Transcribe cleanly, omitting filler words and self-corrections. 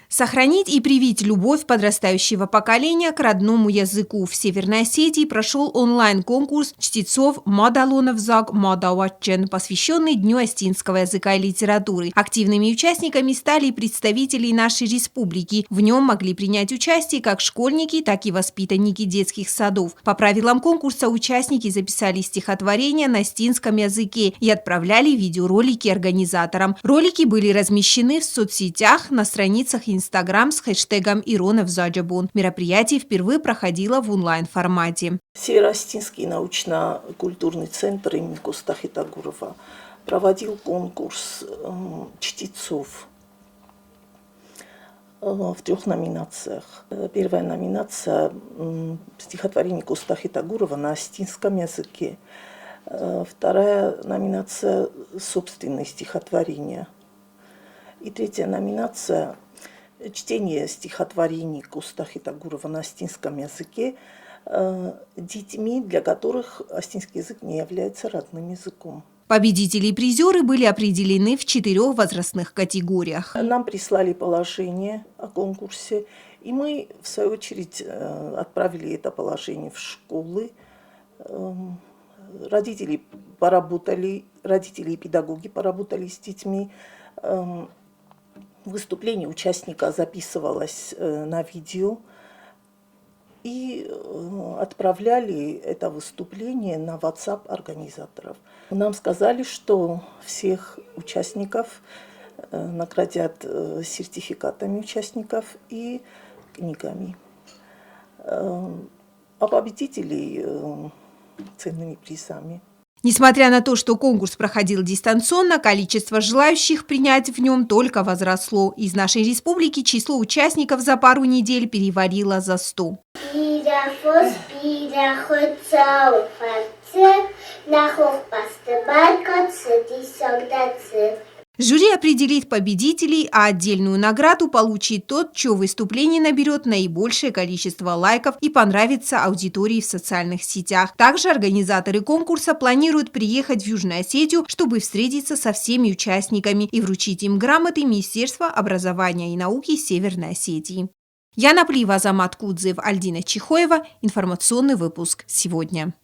Сохранить и привить любовь подрастающего поколения к родному языку. В Северной Осетии прошел онлайн-конкурс чтецов «Мадалонов-Заг Мадауатчен», посвященный Дню остинского языка и литературы. Активными участниками стали представители нашей республики. В нем могли принять участие как школьники, так и воспитанники детских садов. По правилам конкурса участники записали стихотворения на остинском языке и отправляли видеоролики организаторам. Ролики были размещены в соцсетях, на страницах Инстаграм с хэштегом «Иронов Заджабун». Мероприятие впервые проходило в онлайн-формате. Северо-Остинский научно-культурный центр имени Костахи Тагурова проводил конкурс чтецов в 3 номинациях. Первая номинация – стихотворение Костахи Тагурова на остинском языке. Вторая номинация – собственные стихотворения. И третья номинация – чтение стихотворений Костахи Тагурова на остинском языке детьми, для которых остинский язык не является родным языком. Победители и призеры были определены в 4 возрастных категориях. Нам прислали положение о конкурсе, и мы, в свою очередь, отправили это положение в школы. Родители и педагоги поработали с детьми. Выступление участника записывалось на видео и отправляли это выступление на WhatsApp организаторов. Нам сказали, что всех участников наградят сертификатами участников и книгами, а победителей ценными призами. Несмотря на то, что конкурс проходил дистанционно, количество желающих принять в нем только возросло. Из нашей республики число участников за пару недель перевалило за 100. Жюри определит победителей, а отдельную награду получит тот, чье выступление наберет наибольшее количество лайков и понравится аудитории в социальных сетях. Также организаторы конкурса планируют приехать в Южную Осетию, чтобы встретиться со всеми участниками и вручить им грамоты Министерства образования и науки Северной Осетии. Яна Плива, Азамат Кудзев, Альдина Чихоева. Информационный выпуск сегодня.